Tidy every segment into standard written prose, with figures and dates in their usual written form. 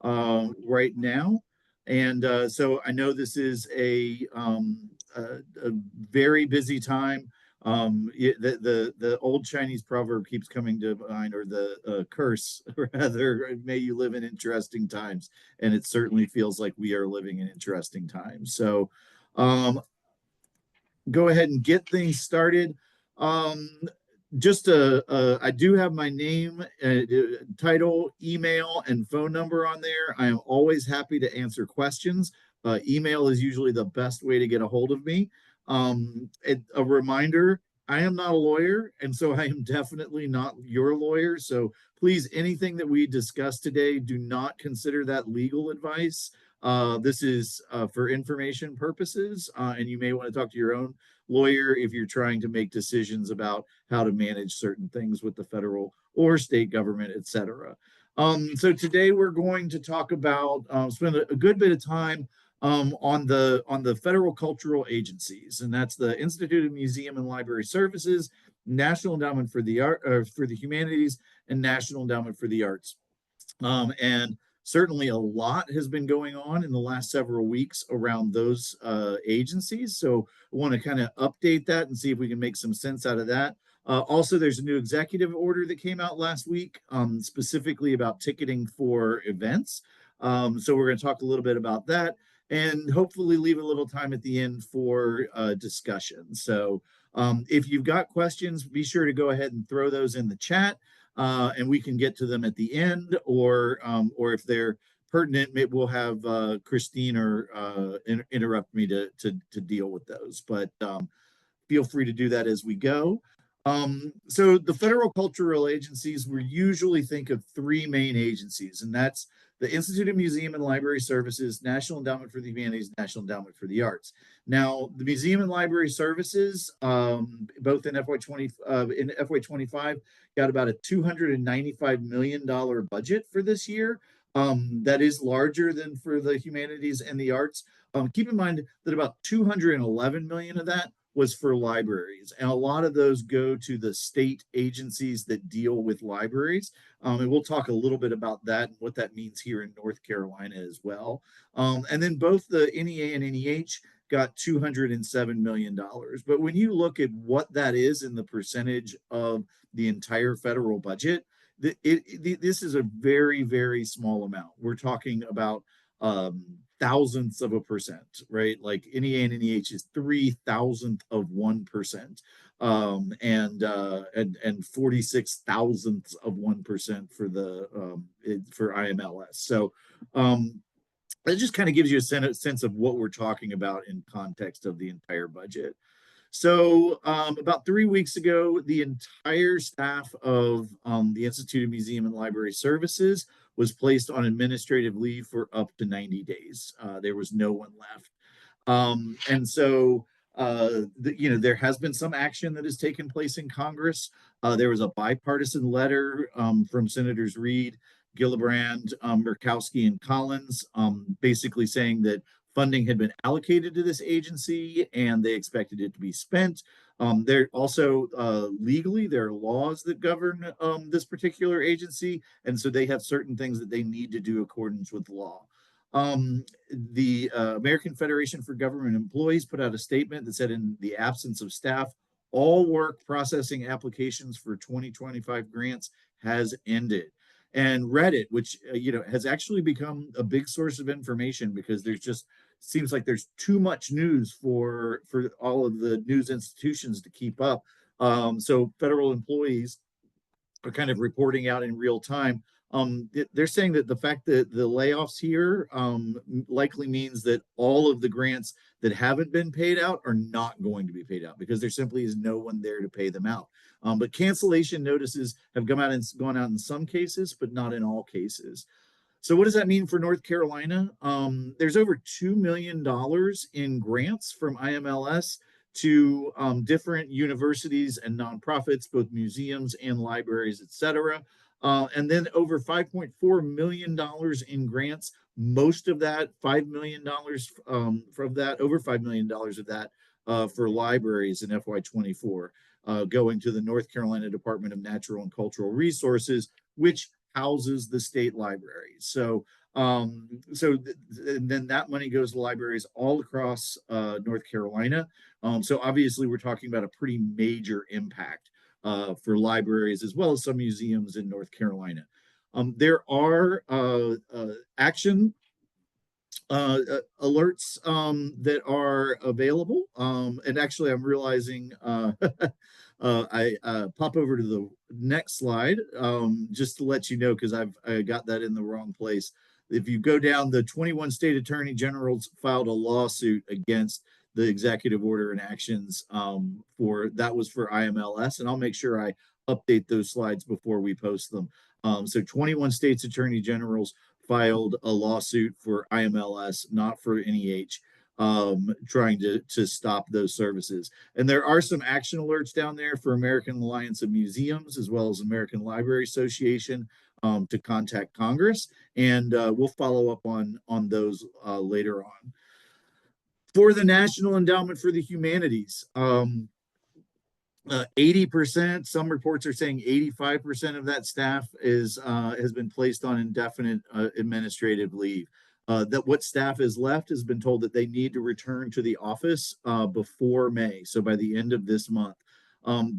right now. And so I know this is a very busy time. The old Chinese proverb keeps coming to mind, or the curse, rather, may you live in interesting times. And it certainly feels like we are living in interesting times. So um, go ahead and get things started. Um, I do have my name, title, email, and phone number on there. I am always happy to answer questions. Email is usually the best way to get a hold of me. A reminder, I am not a lawyer, and so I am definitely not your lawyer. So please, anything that we discuss today, do not consider that legal advice. This is for information purposes, and you may want to talk to your own lawyer if you're trying to make decisions about how to manage certain things with the federal or state government, et cetera. So today we're going to talk about, spend a good bit of time on the federal cultural agencies, and that's the Institute of Museum and Library Services, National Endowment for the for the Humanities, and National Endowment for the Arts. And certainly a lot has been going on in the last several weeks around those agencies. So I want to kind of update that and see if we can make some sense out of that. Also, there's a new executive order that came out last week, specifically about ticketing for events. So we're going to talk a little bit about that and hopefully leave a little time at the end for discussion. So if you've got questions, be sure to go ahead and throw those in the chat. And we can get to them at the end, or if they're pertinent, maybe we'll have Christine or interrupt me to deal with those. But feel free to do that as we go. So the federal cultural agencies, we usually think of three main agencies, and that's the Institute of Museum and Library Services, National Endowment for the Humanities, National Endowment for the Arts. Now, the Museum and Library Services, both in FY25, got about a $295 million budget for this year. That is larger than for the humanities and the arts. Keep in mind that about 211 million of that was for libraries, and a lot of those go to the state agencies that deal with libraries. And we'll talk a little bit about that and what that means here in North Carolina as well. And then both the NEA and NEH got $207 million. But when you look at what that is in the percentage of the entire federal budget, this is a very, very small amount. We're talking about thousandths of a percent, right? Like NEA and NEH is 3,000th of 1%, and 46 thousandths of 1% for the for IMLS. So that just kind of gives you a sense of what we're talking about in context of the entire budget. So about 3 weeks ago, the entire staff of the Institute of Museum and Library Services was placed on administrative leave for up to 90 days. There was no one left. And so, there has been some action that has taken place in Congress. There was a bipartisan letter from Senators Reid, Gillibrand, Murkowski, and Collins, basically saying that funding had been allocated to this agency and they expected it to be spent. There also legally, there are laws that govern this particular agency, and so they have certain things that they need to do accordance with law. The American Federation for Government Employees put out a statement that said, in the absence of staff, all work processing applications for 2025 grants has ended. And Reddit, which has actually become a big source of information because there's just seems like there's too much news for all of the news institutions to keep up. So federal employees are kind of reporting out in real time. They're saying that the fact that the layoffs here likely means that all of the grants that haven't been paid out are not going to be paid out because there simply is no one there to pay them out. But cancellation notices have gone out in some cases, but not in all cases. So what does that mean for North Carolina? There's over $2 million in grants from IMLS to different universities and nonprofits, both museums and libraries, et cetera. And then over $5.4 million in grants, most of that, $5 million from that, over $5 million of that for libraries in FY24, going to the North Carolina Department of Natural and Cultural Resources, which houses the state libraries. So And then that money goes to libraries all across North Carolina. So obviously, we're talking about a pretty major impact for libraries as well as some museums in North Carolina. There are action alerts that are available. And actually, I'm realizing I pop over to the next slide just to let you know, because I got that in the wrong place. If you go down, the 21 state attorney generals filed a lawsuit against the executive order and actions for that was for IMLS, and I'll make sure I update those slides before we post them. So 21 states attorney generals filed a lawsuit for IMLS, not for NEH, trying to stop those services. And there are some action alerts down there for American Alliance of Museums as well as American Library Association to contact Congress, and we'll follow up on those later on. For the National Endowment for the Humanities, 80%, some reports are saying 85% of that staff is has been placed on indefinite administrative leave. That what staff is left has been told that they need to return to the office before May, so by the end of this month.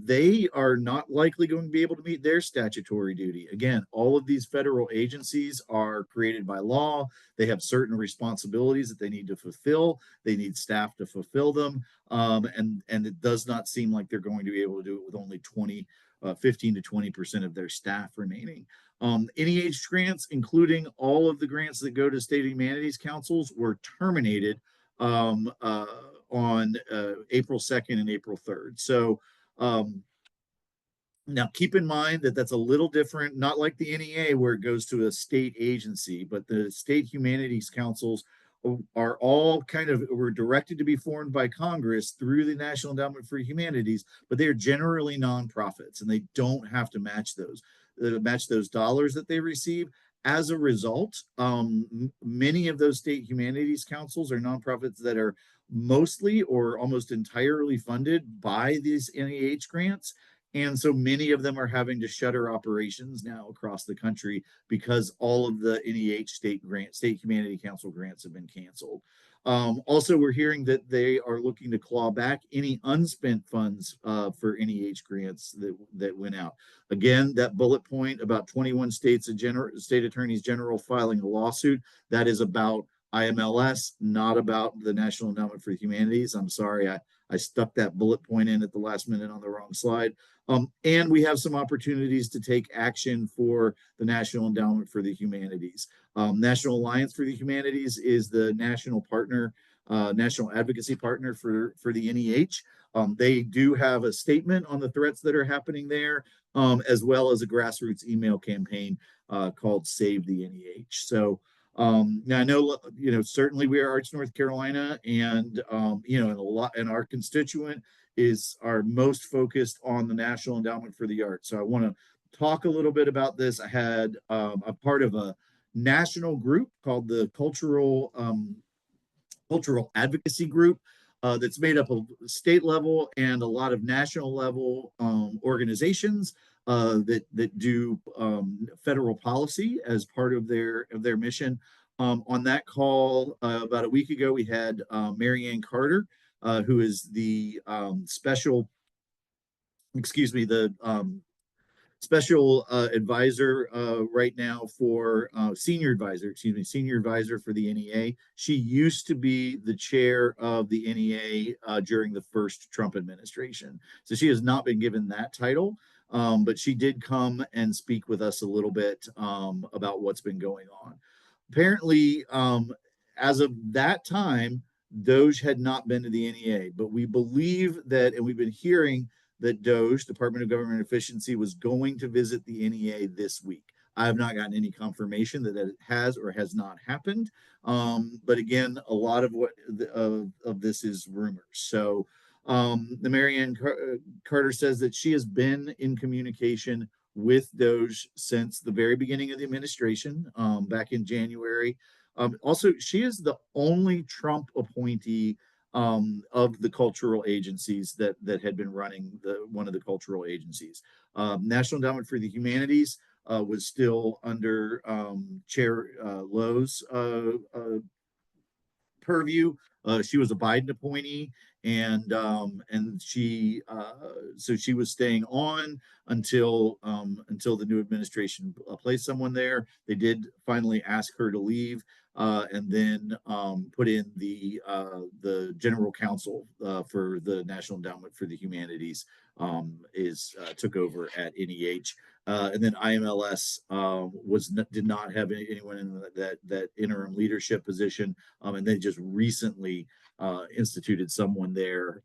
They are not likely going to be able to meet their statutory duty. Again, all of these federal agencies are created by law. They have certain responsibilities that they need to fulfill. They need staff to fulfill them. And it does not seem like they're going to be able to do it with only 15 to 20% of their staff remaining. NEH grants, including all of the grants that go to state humanities councils, were terminated on April 2nd and April 3rd. So now keep in mind that that's a little different, not like the NEA where it goes to a state agency, but the state humanities councils are all were directed to be formed by Congress through the National Endowment for Humanities, but they are generally nonprofits and they don't have to match those dollars that they receive. As a result, many of those state humanities councils are nonprofits that are mostly or almost entirely funded by these NEH grants. And so many of them are having to shutter operations now across the country because all of the NEH state humanity council grants have been canceled. Also, we're hearing that they are looking to claw back any unspent funds for NEH grants that went out. Again, that bullet point about 21 state attorneys general filing a lawsuit, that is about IMLS, not about the National Endowment for Humanities. I'm sorry, I stuck that bullet point in at the last minute on the wrong slide. And we have some opportunities to take action for the National Endowment for the Humanities. National Alliance for the Humanities is the national partner, national advocacy partner for the NEH. They do have a statement on the threats that are happening there, as well as a grassroots email campaign called Save the NEH. So now I know, certainly we are Arts North Carolina, and and our constituent are most focused on the National Endowment for the Arts. So I want to talk a little bit about this. I had a part of a national group called the Cultural Advocacy Group that's made up of state level and a lot of national level organizations that do federal policy as part of their mission. On that call about a week ago, we had Mary Ann Carter, who is the special advisor right now for senior advisor for the NEA. She used to be the chair of the NEA during the first Trump administration. So she has not been given that title, but she did come and speak with us a little bit about what's been going on. Apparently, as of that time, Doge had not been to the NEA, but we believe that, and we've been hearing that Doge, Department of Government Efficiency, was going to visit the NEA this week. I have not gotten any confirmation that it has or has not happened. But again, a lot of this is rumors. So the Mary Ann Carter says that she has been in communication with Doge since the very beginning of the administration, back in January. Also, she is the only Trump appointee of the cultural agencies that had been running one of the cultural agencies. National Endowment for the Humanities was still under Chair Lowe's purview. She was a Biden appointee, and she so she was staying on until the new administration placed someone there. They did finally ask her to leave, and then put in the general counsel for the National Endowment for the Humanities is took over at NEH. And then IMLS did not have anyone in that interim leadership position, and they just recently instituted someone there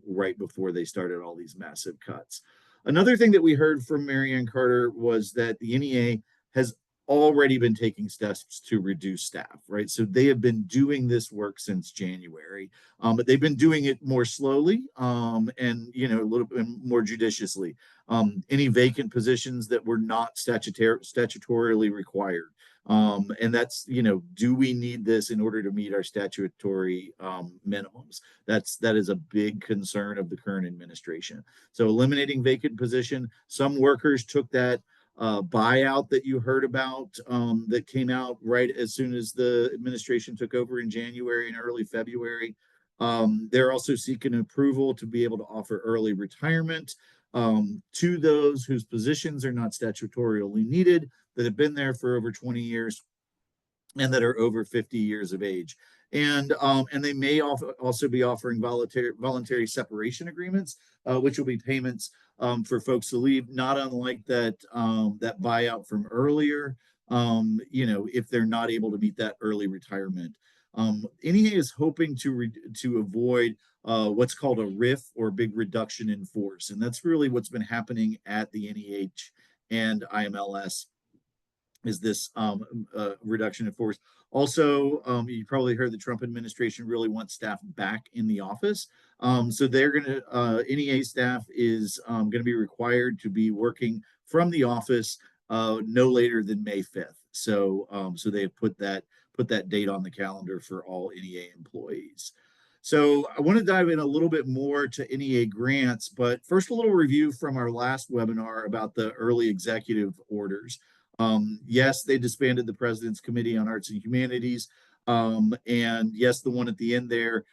right before they started all these massive cuts. Another thing that we heard from Marianne Carter was that the NEA has already been taking steps to reduce staff, right? So they have been doing this work since January, but they've been doing it more slowly, and a little bit more judiciously. Any vacant positions that were not statutorily required. And that's, do we need this in order to meet our statutory minimums? That is a big concern of the current administration. So eliminating vacant position. Some workers took that buyout that you heard about that came out right as soon as the administration took over in January and early February. They're also seeking approval to be able to offer early retirement to those whose positions are not statutorily needed, that have been there for over 20 years, and that are over 50 years of age. And they may also be offering voluntary separation agreements, which will be payments for folks to leave, not unlike that buyout from earlier, if they're not able to meet that early retirement. NEA is hoping to avoid what's called a RIF, or big reduction in force. And that's really what's been happening at the NEH and IMLS, is this reduction in force. Also, you probably heard the Trump administration really wants staff back in the office. So they're going to, NEA staff is going to be required to be working from the office no later than May 5th. So they have put that date on the calendar for all NEA employees. So I want to dive in a little bit more to NEA grants, but first a little review from our last webinar about the early executive orders. Yes, they disbanded the President's Committee on Arts and Humanities. And yes, the one at the end there,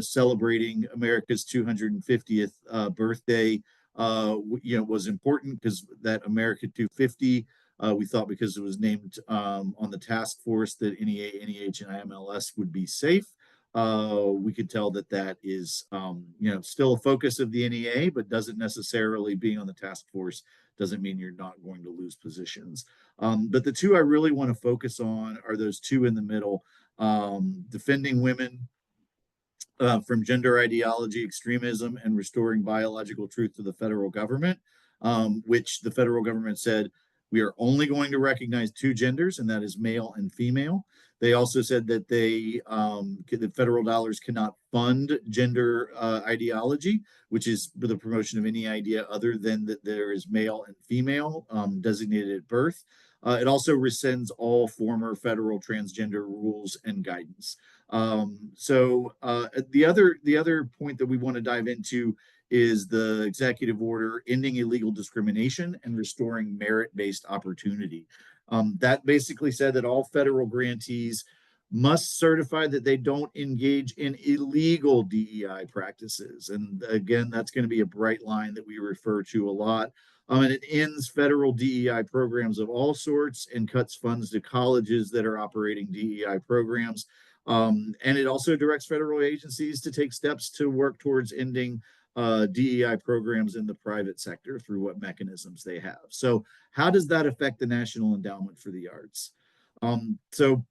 celebrating America's 250th birthday, was important, because that America 250, we thought, because it was named on the task force that NEA, NEH, and IMLS would be safe. We could tell that is, still a focus of the NEA, but doesn't necessarily, being on the task force doesn't mean you're not going to lose positions. But the two I really want to focus on are those two in the middle: defending women from gender ideology extremism, and restoring biological truth to the federal government, which the federal government said, we are only going to recognize two genders, and that is male and female. They also said that the federal dollars cannot fund gender ideology, which is the promotion of any idea other than that there is male and female designated at birth. It also rescinds all former federal transgender rules and guidance. The other point that we want to dive into is the executive order ending illegal discrimination and restoring merit-based opportunity. That basically said that all federal grantees must certify that they don't engage in illegal DEI practices. And again, that's going to be a bright line that we refer to a lot. And it ends federal DEI programs of all sorts and cuts funds to colleges that are operating DEI programs. And it also directs federal agencies to take steps to work towards ending DEI programs in the private sector through what mechanisms they have. So how does that affect the National Endowment for the Arts? So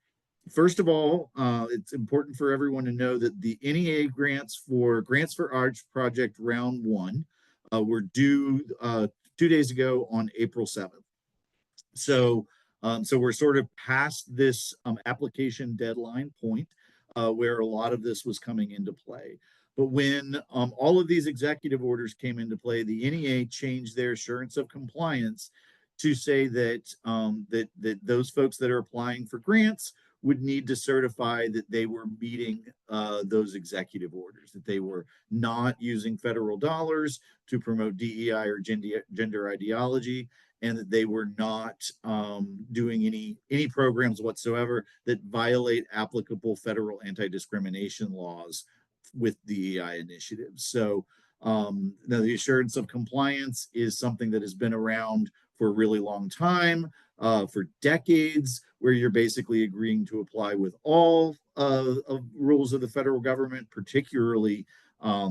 first of all, it's important for everyone to know that the NEA grants for Arts Project Round 1 were due 2 days ago on April 7th. So we're sort of past this application deadline point where a lot of this was coming into play. But when all of these executive orders came into play, the NEA changed their assurance of compliance to say that that those folks that are applying for grants would need to certify that they were meeting those executive orders, that they were not using federal dollars to promote DEI or gender ideology, and that they were not doing any programs whatsoever that violate applicable federal anti-discrimination laws with DEI initiatives. So now the assurance of compliance is something that has been around for a really long time, for decades, where you're basically agreeing to apply with all of rules of the federal government, particularly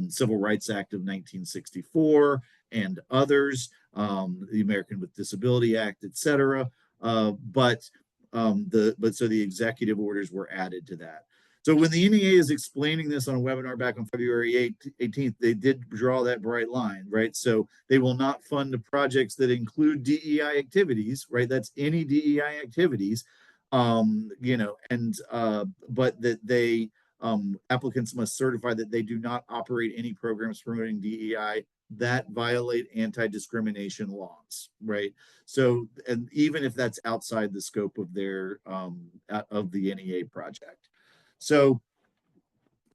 Civil Rights Act of 1964 and others, the American with Disability Act, et cetera. But so the executive orders were added to that. So when the NEA is explaining this on a webinar back on February 18th, they did draw that bright line, right? So they will not fund the projects that include DEI activities, right? That's any DEI activities, but that they applicants must certify that they do not operate any programs promoting DEI that violate anti-discrimination laws, right? So, and even if that's outside the scope of their of the NEA project. So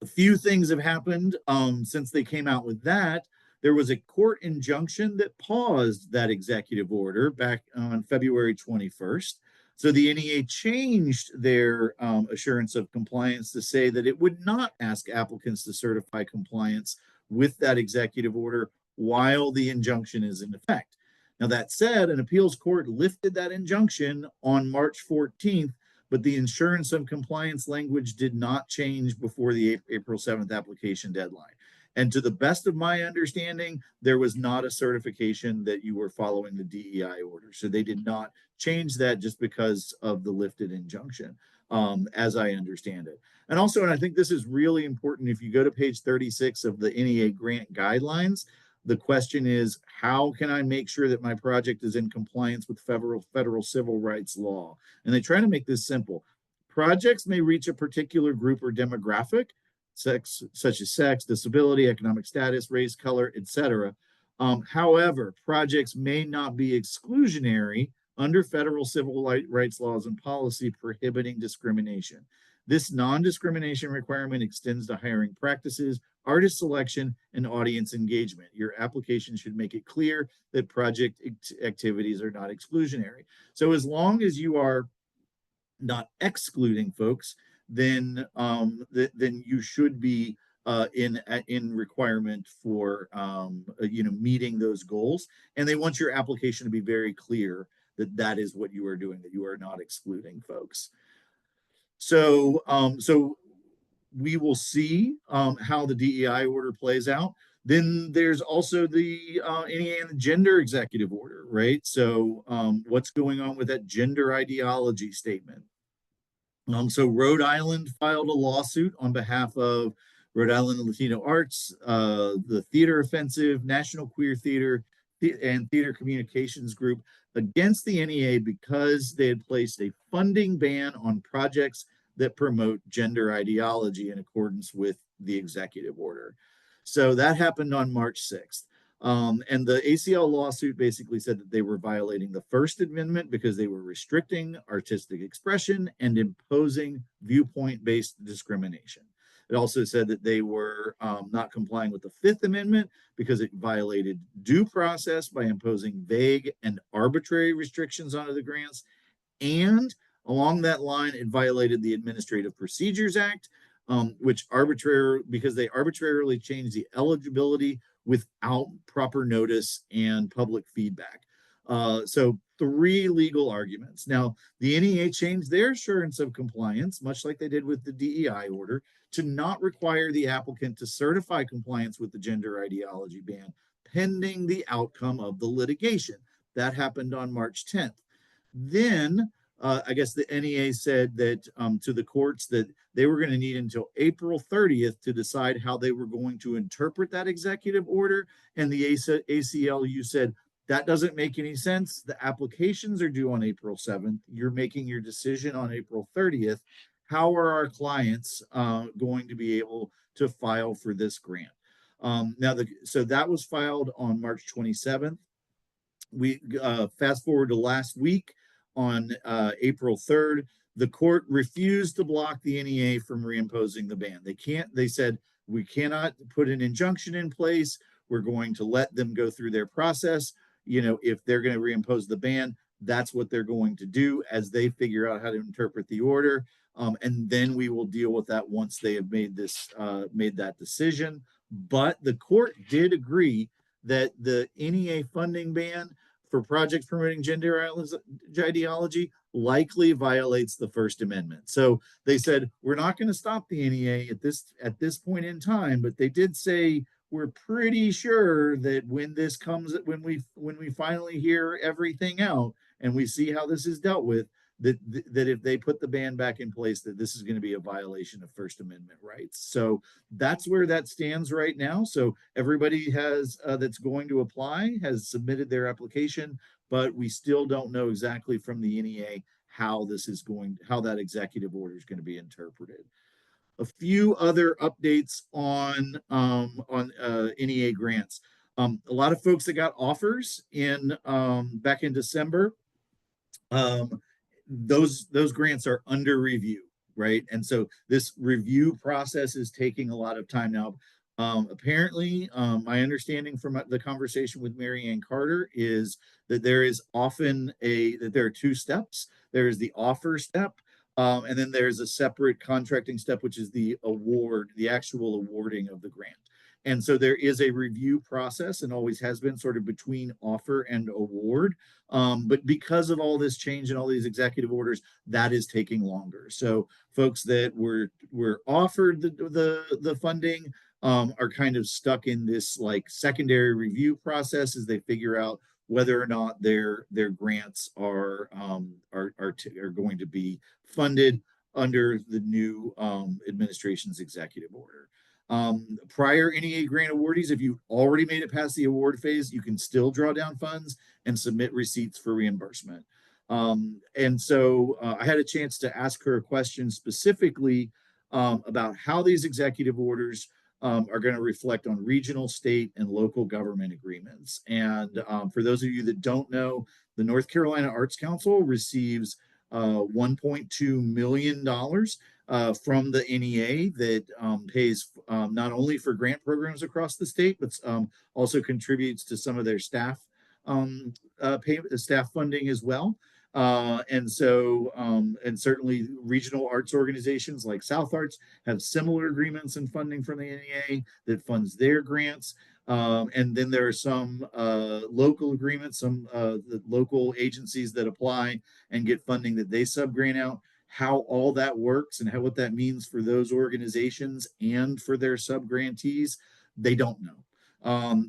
a few things have happened since they came out with that. There was a court injunction that paused that executive order back on February 21st. So the NEA changed their assurance of compliance to say that it would not ask applicants to certify compliance with that executive order while the injunction is in effect. Now, that said, an appeals court lifted that injunction on March 14th, but the assurance of compliance language did not change before the April 7th application deadline. And to the best of my understanding, there was not a certification that you were following the DEI order. So they did not change that just because of the lifted injunction, as I understand it. And also, and I think this is really important, if you go to page 36 of the NEA grant guidelines, the question is, how can I make sure that my project is in compliance with federal civil rights law? And they try to make this simple. Projects may reach a particular group or demographic, such as sex, disability, economic status, race, color, etc. However, projects may not be exclusionary under federal civil rights laws and policy prohibiting discrimination. This non-discrimination requirement extends to hiring practices, artist selection, and audience engagement. Your application should make it clear that project activities are not exclusionary. So as long as you are not excluding folks, then you should be in requirement for meeting those goals. And they want your application to be very clear that that is what you are doing, that you are not excluding folks. So we will see how the DEI order plays out. Then there's also the NEA and the gender executive order, right? So what's going on with that gender ideology statement? So Rhode Island filed a lawsuit on behalf of Rhode Island Latino Arts, the Theater Offensive, National Queer Theater, and Theater Communications Group against the NEA because they had placed a funding ban on projects that promote gender ideology in accordance with the executive order. So that happened on March 6th. And the ACL lawsuit basically said that they were violating the First Amendment because they were restricting artistic expression and imposing viewpoint-based discrimination. It also said that they were not complying with the Fifth Amendment because it violated due process by imposing vague and arbitrary restrictions onto the grants. And along that line, it violated the Administrative Procedures Act, because they arbitrarily changed the eligibility without proper notice and public feedback. So 3 legal arguments. Now, the NEA changed their assurance of compliance, much like they did with the DEI order, to not require the applicant to certify compliance with the gender ideology ban pending the outcome of the litigation. That happened on March 10th. Then I guess the NEA said that to the courts that they were going to need until April 30th to decide how they were going to interpret that executive order. And the ACLU said, that doesn't make any sense. The applications are due on April 7th. You're making your decision on April 30th. How are our clients going to be able to file for this grant? So that was filed on March 27th. We fast forward to last week on April 3rd. The court refused to block the NEA from reimposing the ban. They said, we cannot put an injunction in place. We're going to let them go through their process. if they're going to reimpose the ban, that's what they're going to do as they figure out how to interpret the order. And then we will deal with that once they have made that decision. But the court did agree that the NEA funding ban for projects promoting gender ideology likely violates the First Amendment. So they said we're not going to stop the NEA at this point in time, but they did say we're pretty sure that when we finally hear everything out and we see how this is dealt with, that if they put the ban back in place, that this is going to be a violation of First Amendment rights. So that's where that stands right now. So everybody that's going to apply has submitted their application, but we still don't know exactly from the NEA how that executive order is going to be interpreted. A few other updates on NEA grants. A lot of folks that got offers in back in December, those grants are under review, right? And so this review process is taking a lot of time now. Apparently, my understanding from the conversation with Mary Ann Carter is that there are two steps. There is the offer step, and then there's a separate contracting step, which is the actual awarding of the grant. And so there is a review process and always has been sort of between offer and award. But because of all this change and all these executive orders, that is taking longer. So folks that were offered the funding are kind of stuck in this like secondary review process as they figure out whether or not their grants are going to be funded under the new administration's executive order. Prior NEA grant awardees, if you already made it past the award phase, you can still draw down funds and submit receipts for reimbursement. And so I had a chance to ask her a question specifically about how these executive orders are going to reflect on regional, state, and local government agreements. And for those of you that don't know, the North Carolina Arts Council receives $1.2 million from the NEA that pays not only for grant programs across the state, but also contributes to some of their staff funding as well. And certainly regional arts organizations like South Arts have similar agreements and funding from the NEA that funds their grants. And then there are some local agreements, some the local agencies that apply and get funding that they sub-grant out. How all that works and what that means for those organizations and for their sub-grantees, they don't know.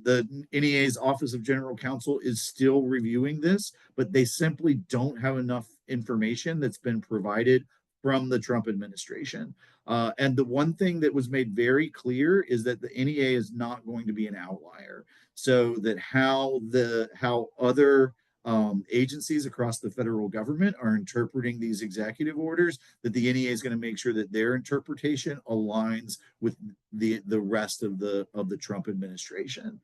The NEA's Office of General Counsel is still reviewing this, but they simply don't have enough information that's been provided from the Trump administration. And the one thing that was made very clear is that the NEA is not going to be an outlier. So that how other agencies across the federal government are interpreting these executive orders, that the NEA is going to make sure that their interpretation aligns with the rest of the Trump administration.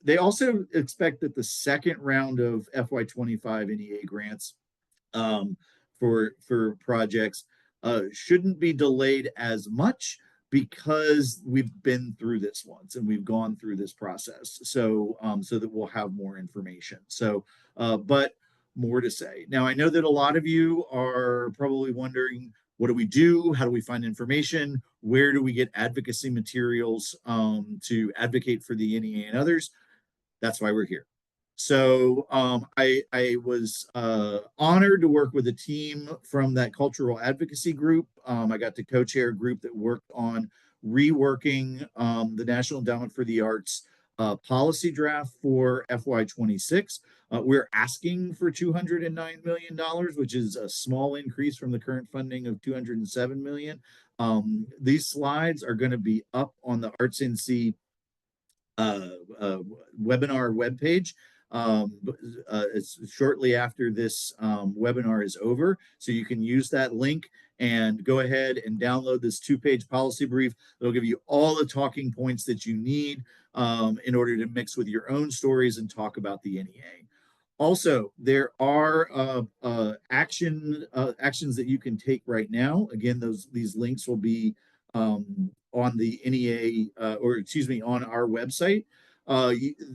They also expect that the second round of FY25 NEA grants for projects shouldn't be delayed as much because we've been through this once and we've gone through this process. So that we'll have more information. But more to say. Now, I know that a lot of you are probably wondering, what do we do? How do we find information? Where do we get advocacy materials to advocate for the NEA and others? That's why we're here. So I was honored to work with a team from that cultural advocacy group. I got to co-chair a group that worked on reworking the National Endowment for the Arts policy draft for FY26. We're asking for $209 million, which is a small increase from the current funding of $207 million. These slides are going to be up on the Arts NC webinar webpage shortly after this webinar is over. So you can use that link and go ahead and download this 2-page policy brief. It'll give you all the talking points that you need in order to mix with your own stories and talk about the NEA. Also, there are actions that you can take right now. Again, these links will be on the NEA, on our website.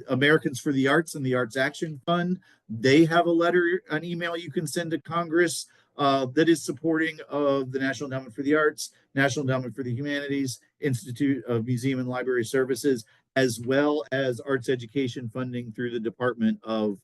Americans for the Arts and the Arts Action Fund, they have a letter, an email you can send to Congress that is supporting of the National Endowment for the Arts, National Endowment for the Humanities, Institute of Museum and Library Services, as well as arts education funding through the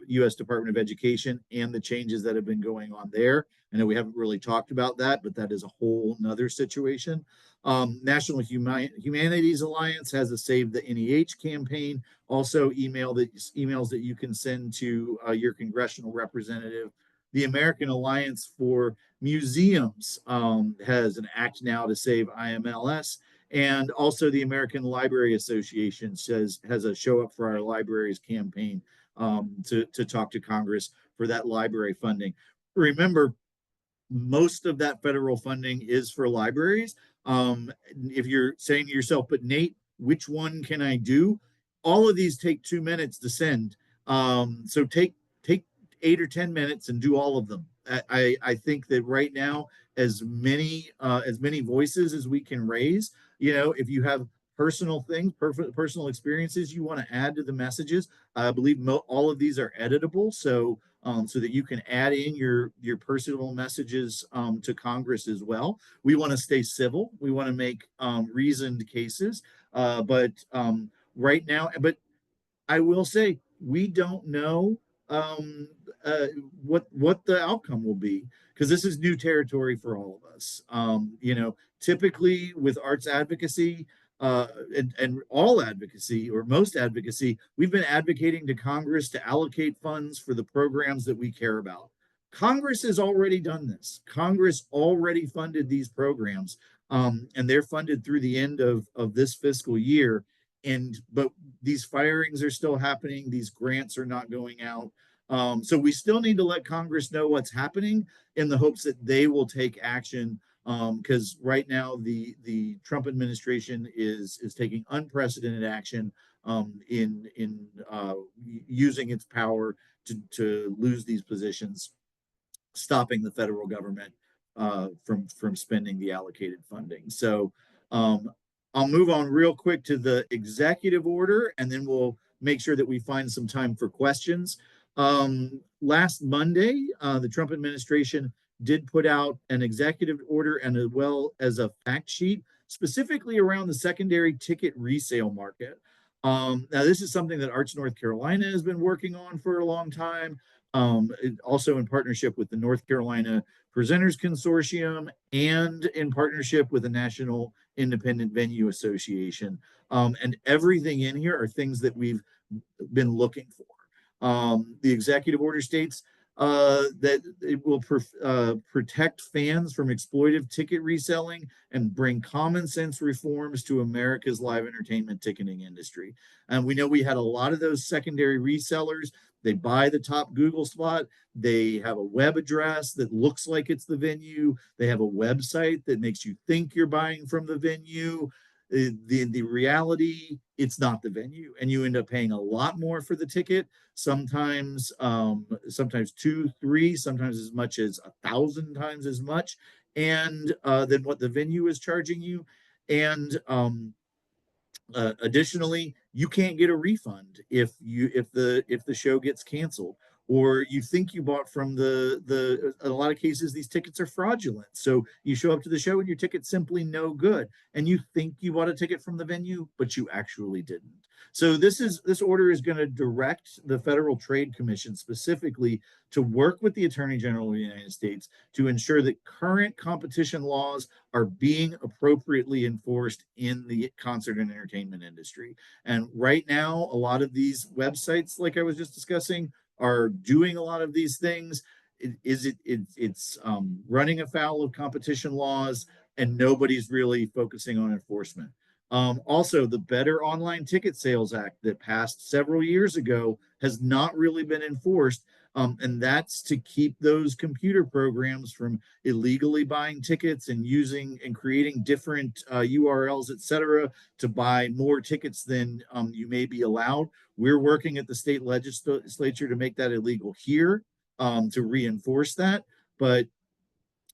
U.S. Department of Education and the changes that have been going on there. I know we haven't really talked about that, but that is a whole nother situation. National Humanities Alliance has a Save the NEH campaign. Also, emails that you can send to your congressional representative. The American Alliance for Museums has an act now to save IMLS. And also, the American Library Association has a Show Up for Our Libraries campaign to talk to Congress for that library funding. Remember, most of that federal funding is for libraries. If you're saying to yourself, but Nate, which one can I do? All of these take 2 minutes to send. So take 8 or 10 minutes and do all of them. I think that right now, as many voices as we can raise, if you have personal things, personal experiences you want to add to the messages, I believe all of these are editable. So that you can add in your personal messages to Congress as well. We want to stay civil. We want to make reasoned cases, but right now, but I will say we don't know um, uh, what the outcome will be because this is new territory for all of us. Typically with arts advocacy and all advocacy or most advocacy, we've been advocating to Congress to allocate funds for the programs that we care about. Congress has already done this. Congress already funded these programs, and they're funded through the end of this fiscal year. But these firings are still happening. These grants are not going out. So we still need to let Congress know what's happening in the hopes that they will take action. Because right now the Trump administration is taking unprecedented action in using its power to lose these positions, stopping the federal government from spending the allocated funding. So um, I'll move on real quick to the executive order, and then we'll make sure that we find some time for questions. Last Monday, the Trump administration did put out an executive order and as well as a fact sheet specifically around the secondary ticket resale market. Now, this is something that Arts North Carolina has been working on for a long time, also in partnership with the North Carolina Presenters Consortium and in partnership with the National Independent Venue Association. And everything in here are things that we've been looking for. The executive order states that it will protect fans from exploitive ticket reselling and bring common sense reforms to America's live entertainment ticketing industry. And we know we had a lot of those secondary resellers. They buy the top Google spot. They have a web address that looks like it's the venue. They have a website that makes you think you're buying from the venue. The reality, it's not the venue, and you end up paying a lot more for the ticket. Sometimes two, three, sometimes as much as 1,000 times as much, and than what the venue is charging you. And additionally, you can't get a refund if the show gets canceled, or you think you bought from the in a lot of cases these tickets are fraudulent. So you show up to the show and your ticket's simply no good, and you think you bought a ticket from the venue, but you actually didn't. So this order is going to direct the Federal Trade Commission specifically to work with the Attorney General of the United States to ensure that current competition laws are being appropriately enforced in the concert and entertainment industry. And right now, a lot of these websites, like I was just discussing, are doing a lot of these things. It's running afoul of competition laws, and nobody's really focusing on enforcement. Also, the Better Online Ticket Sales Act that passed several years ago has not really been enforced, and that's to keep those computer programs from illegally buying tickets and using and creating different URLs, et cetera, to buy more tickets than you may be allowed. We're working at the state legislature to make that illegal here, to reinforce that. But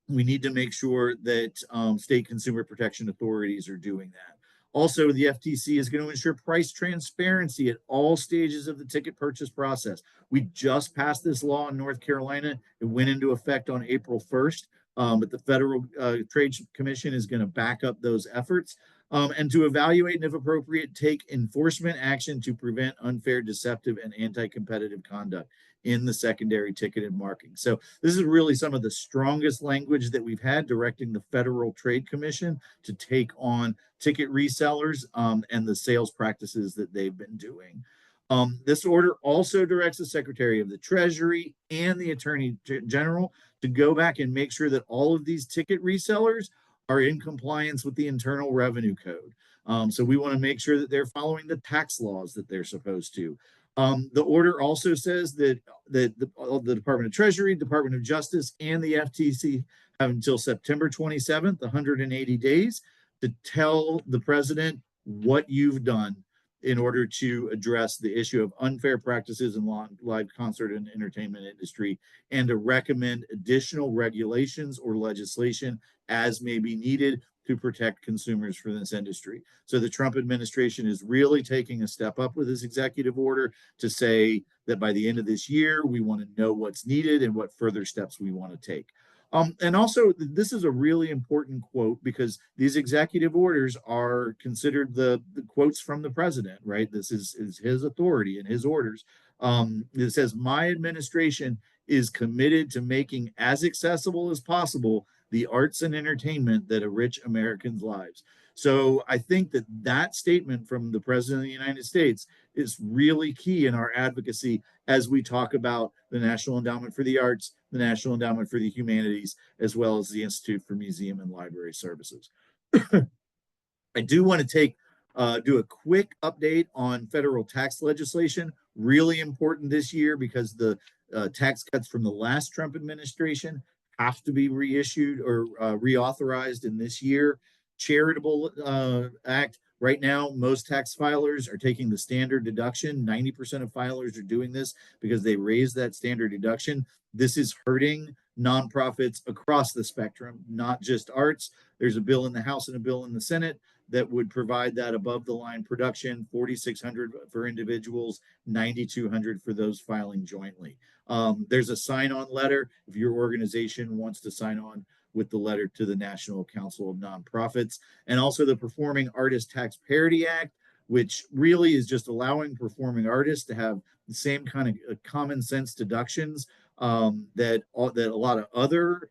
we need to make sure that state consumer protection authorities are doing that. Also, the FTC is going to ensure price transparency at all stages of the ticket purchase process. We just passed this law in North Carolina. It went into effect on April 1st, but the Federal Trade Commission is going to back up those efforts. And to evaluate and, if appropriate, take enforcement action to prevent unfair, deceptive, and anti-competitive conduct in the secondary ticketed marking. So this is really some of the strongest language that we've had directing the Federal Trade Commission to take on ticket resellers and the sales practices that they've been doing. This order also directs the Secretary of the Treasury and the Attorney General to go back and make sure that all of these ticket resellers are in compliance with the Internal Revenue Code. So we want to make sure that they're following the tax laws that they're supposed to. The order also says that the Department of Treasury, Department of Justice, and the FTC have until September 27th, 180 days, to tell the president what you've done in order to address the issue of unfair practices in live concert and entertainment industry, and to recommend additional regulations or legislation as may be needed to protect consumers for this industry. So the Trump administration is really taking a step up with this executive order to say that by the end of this year, we want to know what's needed and what further steps we want to take. And also, this is a really important quote because these executive orders are considered the quotes from the president, right? This is his authority and his orders. It says, "My administration is committed to making as accessible as possible the arts and entertainment that enrich Americans' lives." So I think that that statement from the President of the United States is really key in our advocacy as we talk about the National Endowment for the Arts, the National Endowment for the Humanities, as well as the Institute for Museum and Library Services. I do want to do a quick update on federal tax legislation. Really important this year because the tax cuts from the last Trump administration have to be reissued or reauthorized in this year. Charitable Act. Right now, most tax filers are taking the standard deduction. 90% of filers are doing this because they raised that standard deduction. This is hurting nonprofits across the spectrum, not just arts. There's a bill in the House and a bill in the Senate that would provide that above the line production, 4,600 for individuals, 9,200 for those filing jointly. There's a sign-on letter if your organization wants to sign on with the letter to the National Council of Nonprofits, and also the Performing Artist Tax Parity Act, which really is just allowing performing artists to have the same kind of common sense deductions that a lot of other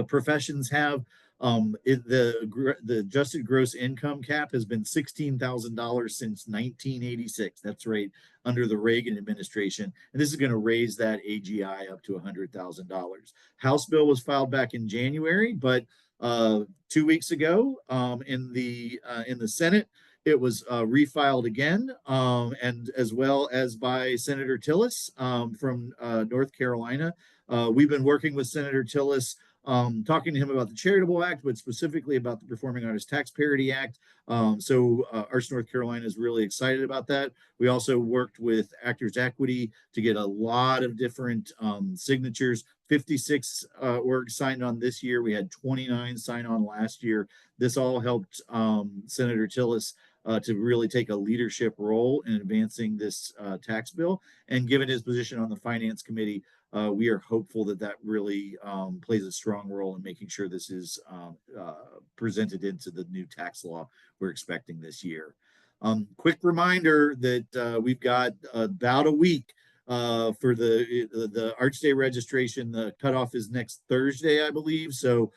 professions have. The adjusted gross income cap has been $16,000 since 1986. That's right, under the Reagan administration, and this is going to raise that AGI up to $100,000. House bill was filed back in January, but 2 weeks ago in the Senate, it was refiled again, and as well as by Senator Tillis from North Carolina. We've been working with Senator Tillis, talking to him about the Charitable Act, but specifically about the Performing Arts Tax Parity Act. So Arts North Carolina is really excited about that. We also worked with Actors Equity to get a lot of different signatures. 56 orgs signed on this year. We had 29 sign on last year. This all helped Senator Tillis to really take a leadership role in advancing this tax bill. And given his position on the Finance Committee, we are hopeful that that really plays a strong role in making sure this is presented into the new tax law we're expecting this year. Quick reminder that we've got about a week for the Arts Day registration. The cutoff is next Thursday, I believe. So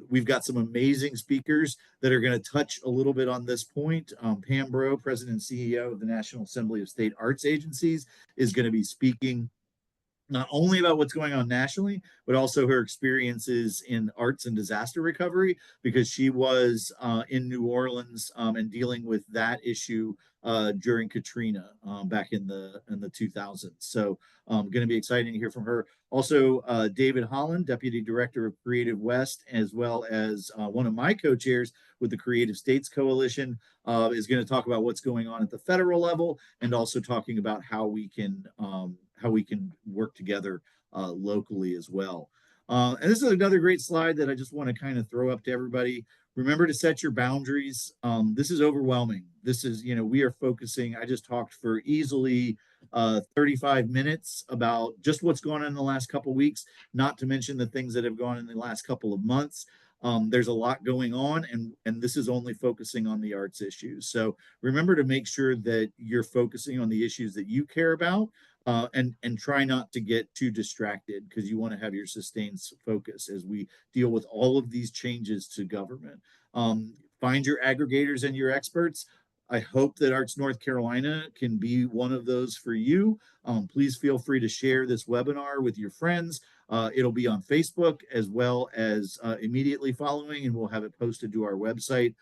we've got some amazing speakers that are going to touch a little bit on this point. Pam Breaux, President and CEO of the National Assembly of State Arts Agencies, is going to be speaking not only about what's going on nationally, but also her experiences in arts and disaster recovery, because she was in New Orleans and dealing with that issue during Katrina back in the 2000s. So going to be exciting to hear from her. Also, David Holland, Deputy Director of Creative West, as well as one of my co-chairs with the Creative States Coalition, is going to talk about what's going on at the federal level, and also talking about how we can work together locally as well. And this is another great slide that I just want to kind of throw up to everybody. remember to set your boundaries. This is overwhelming. This is, we are focusing. I just talked for easily 35 minutes about just what's going on in the last couple of weeks, not to mention the things that have gone in the last couple of months. There's a lot going on, and this is only focusing on the arts issues. So remember to make sure that you're focusing on the issues that you care about, and try not to get too distracted, because you want to have your sustained focus as we deal with all of these changes to government. Find your aggregators and your experts. I hope that Arts North Carolina can be one of those for you. Please feel free to share this webinar with your friends. It'll be on Facebook as well as immediately following, and we'll have it posted to our website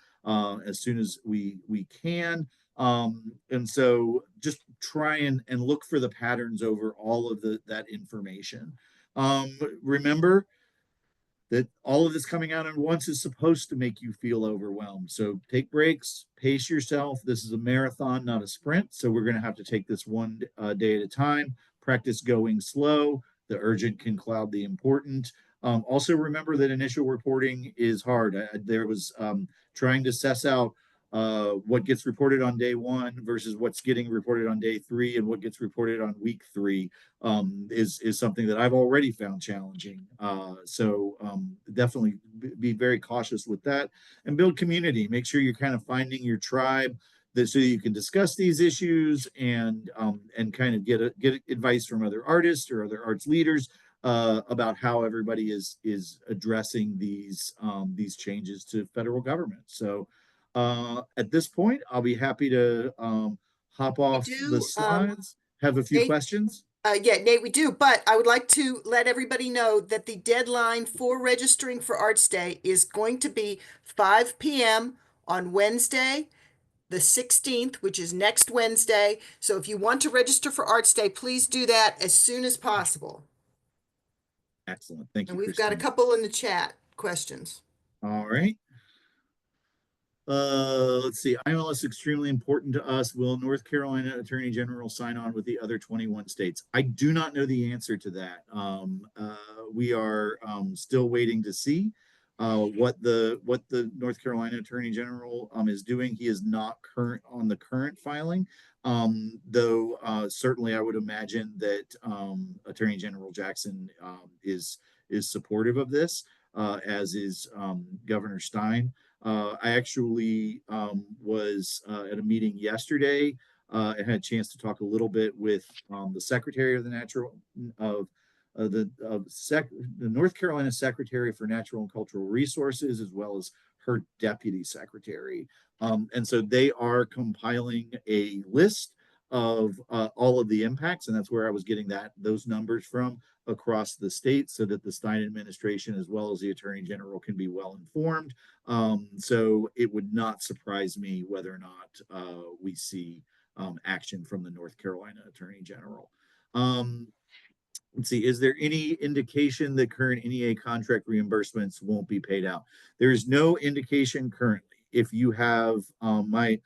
as soon as we can. And so just try and look for the patterns over all of that information. Remember that all of this coming out at once is supposed to make you feel overwhelmed. So take breaks, pace yourself. This is a marathon, not a sprint. So we're going to have to take this one day at a time. Practice going slow. The urgent can cloud the important. Also, remember that initial reporting is hard. There was trying to suss out what gets reported on day one versus what's getting reported on day three, and what gets reported on week three is something that I've already found challenging. So definitely be very cautious with that, and build community. Make sure you're kind of finding your tribe, that so you can discuss these issues and kind of get advice from other artists or other arts leaders about how everybody is addressing these changes to federal government. So at this point, I'll be happy to hop We off the do, slides. Have a few Nate, questions. yeah, Nate, we do, but I would like to let everybody know that the deadline for registering for Arts Day is going to be 5 p.m. on Wednesday, the 16th, which is next Wednesday. So if you want to register for Arts Day, please do that as soon as possible. Excellent. Thank And you, we've got a Christine. couple in the chat questions. All right. Let's see. IMLS extremely important to us. Will North Carolina Attorney General sign on with the other 21 states? I do not know the answer to that. We are still waiting to see what the North Carolina Attorney General is doing. He is not current on the current filing, though certainly I would imagine that Attorney General Jackson is supportive of this, as is Governor Stein. I actually was at a meeting yesterday. I had a chance to talk a little bit with the Secretary of the Natural of the North Carolina Secretary for Natural and Cultural Resources, as well as her Deputy Secretary. And so they are compiling a list of all of the impacts, and that's where I was getting those numbers from across the state, so that the Stein administration as well as the Attorney General can be well informed. So it would not surprise me whether or not we see action from the North Carolina Attorney General. Let's see, is there any indication that current NEA contract reimbursements won't be paid out? There is no indication currently. If you have my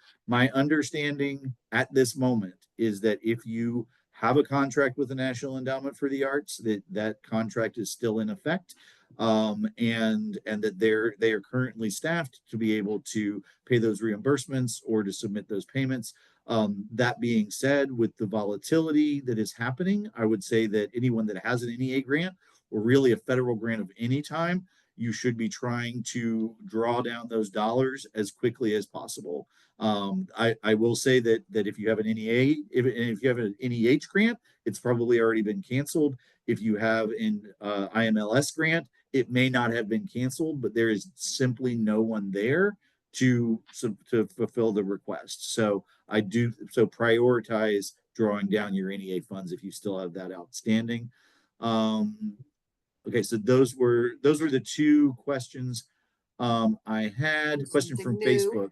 understanding at this moment is that if you have a contract with the National Endowment for the Arts, that contract is still in effect, and that they are currently staffed to be able to pay those reimbursements or to submit those payments. That being said, with the volatility that is happening, I would say that anyone that has an NEA grant, or really a federal grant of any time, you should be trying to draw down those dollars as quickly as possible. I will say that if you have an NEA, if you have an NEH grant, it's probably already been canceled. If you have an IMLS grant, it may not have been canceled, but there is simply no one there to fulfill the request. So prioritize drawing down your NEA funds if you still have that outstanding. Okay, so those were the two questions I had. Question from New. Facebook.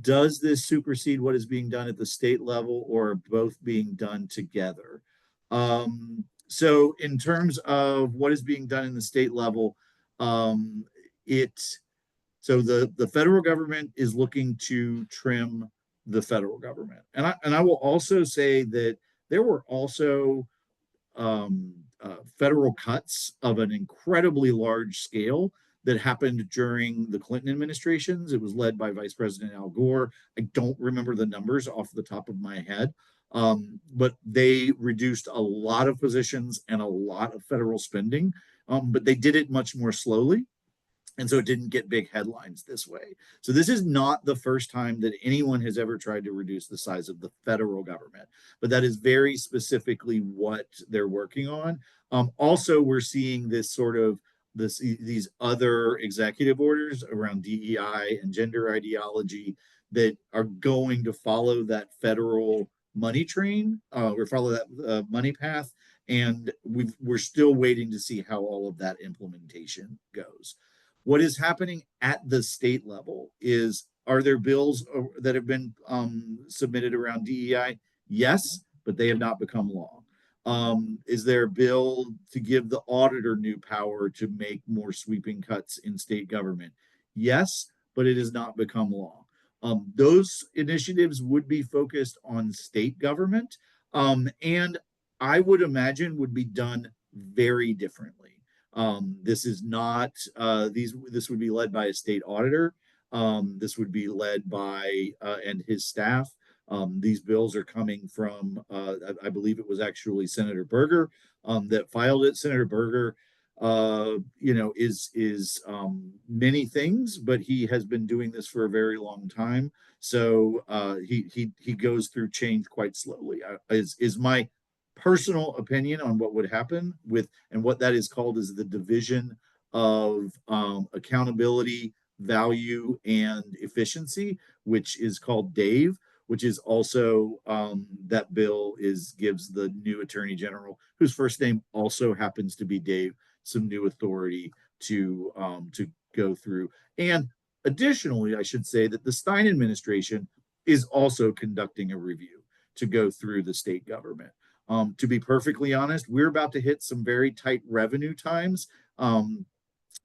Does this supersede what is being done at the state level, or are both being done together? So in terms of what is being done in the state level, it so the federal government is looking to trim the federal government, and I will also say that there were also federal cuts of an incredibly large scale that happened during the Clinton administrations. It was led by Vice President Al Gore. I don't remember the numbers off the top of my head, but they reduced a lot of positions and a lot of federal spending, but they did it much more slowly. And so it didn't get big headlines this way. So this is not the first time that anyone has ever tried to reduce the size of the federal government, but that is very specifically what they're working on. Also, we're seeing this sort of these other executive orders around DEI and gender ideology that are going to follow that federal money train or follow that money path. And we're still waiting to see how all of that implementation goes. What is happening at the state level is, are there bills that have been submitted around DEI? Yes, but they have not become law. Is there a bill to give the auditor new power to make more sweeping cuts in state government? Yes, but it has not become law. Those initiatives would be focused on state government, and I would imagine would be done very differently. This is not this would be led by a state auditor. This would be led by and his staff. These bills are coming from I believe it was actually Senator Berger that filed it. Senator Berger, is many things, but he has been doing this for a very long time. So he goes through change quite slowly. Is my personal opinion on what would happen with, and what that is called is the division of accountability, value, and efficiency, which is called Dave, which is also that bill is gives the new attorney general, whose first name also happens to be Dave, some new authority to go through. And additionally, I should say that the Stein administration is also conducting a review to go through the state government. To be perfectly honest, we're about to hit some very tight revenue times and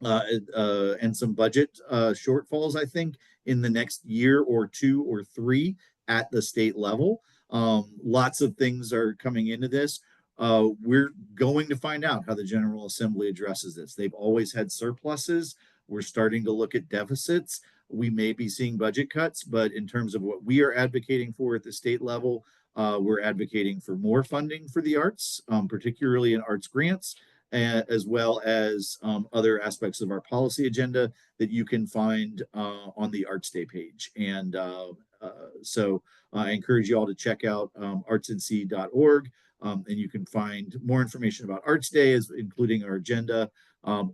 some budget shortfalls, I think, in the next year or two or three at the state level. Lots of things are coming into this. We're going to find out how the General Assembly addresses this. They've always had surpluses. We're starting to look at deficits. We may be seeing budget cuts, but in terms of what we are advocating for at the state level, we're advocating for more funding for the arts, particularly in arts grants, as well as other aspects of our policy agenda that you can find on the Arts Day page. And so I encourage you all to check out artsnc.org, and you can find more information about Arts Day, including our agenda,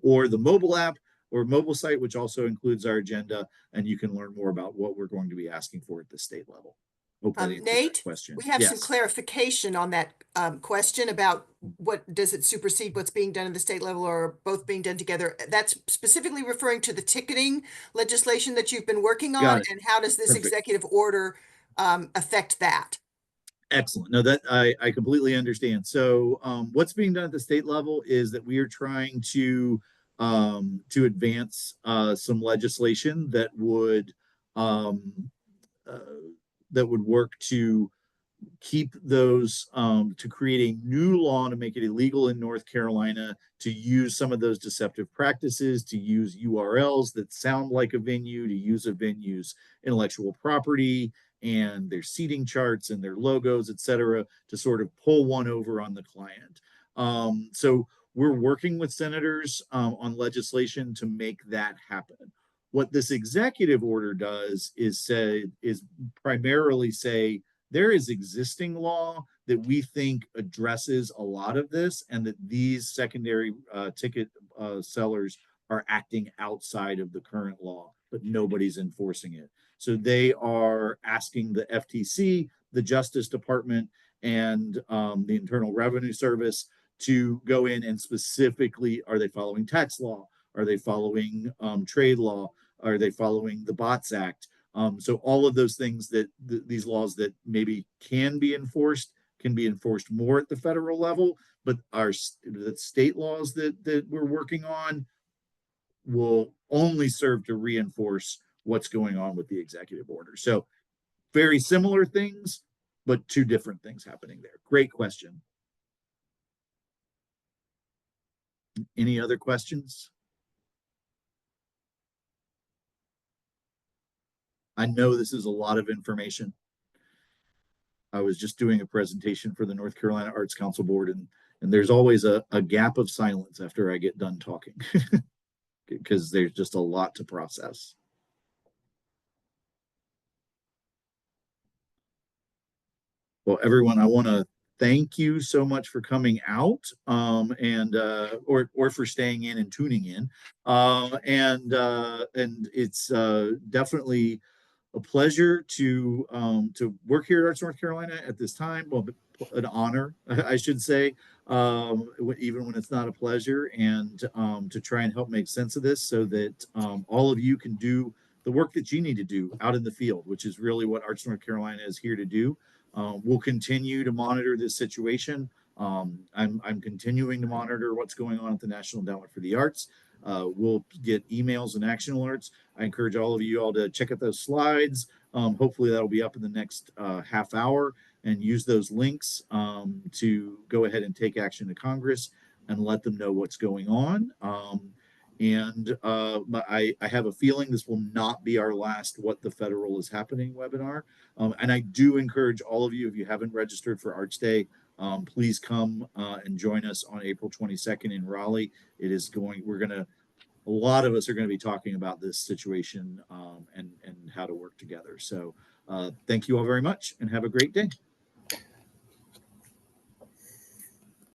or the mobile app or mobile site, which also includes our agenda, and you can learn more about what we're going to be asking for at the state level. Hope that answers that Nate, question. we have some Yes. clarification on that question about what does it supersede what's being done at the state level or both being done together. That's specifically referring to the ticketing legislation that you've been working on, Got it. and how does this Perfect. executive order affect that? Excellent. No, that I completely understand. So, what's being done at the state level is that we are trying to advance some legislation um, uh, that would work to keep those to create a new law to make it illegal in North Carolina to use some of those deceptive practices, to use URLs that sound like a venue, to use a venue's intellectual property and their seating charts and their logos, et cetera, to sort of pull one over on the client. So we're working with senators on legislation to make that happen. What this executive order does is primarily say there is existing law that we think addresses a lot of this, and that these secondary ticket sellers are acting outside of the current law, but nobody's enforcing it. So they are asking the FTC, the Justice Department, and the Internal Revenue Service to go in and specifically, are they following tax law? Are they following trade law? Are they following the Bots Act? So all of those things that these laws that maybe can be enforced more at the federal level, but the state laws that we're working on will only serve to reinforce what's going on with the executive order. So very similar things, but two different things happening there. Great question. Any other questions? I know this is a lot of information. I was just doing a presentation for the North Carolina Arts Council Board, and there's always a gap of silence after I get done talking because there's just a lot to process. Well, everyone, I want to thank you so much for coming out, and or for staying in and tuning in, and it's definitely a pleasure to work here at Arts North Carolina at this time. Well, an honor, I should say, even when it's not a pleasure, and to try and help make sense of this so that all of you can do the work that you need to do out in the field, which is really what Arts North Carolina is here to do. We'll continue to monitor this situation. I'm continuing to monitor what's going on at the National Endowment for the Arts. We'll get emails and action alerts. I encourage all of you all to check out those slides. Hopefully that'll be up in the next half hour, and use those links to go ahead and take action to Congress and let them know what's going on. I have a feeling this will not be our last What the Federal is Happening webinar. And I do encourage all of you, if you haven't registered for Arts Day, please come and join us on April 22nd in Raleigh. A lot of us are going to be talking about this situation and how to work together. So thank you all very much and have a great day.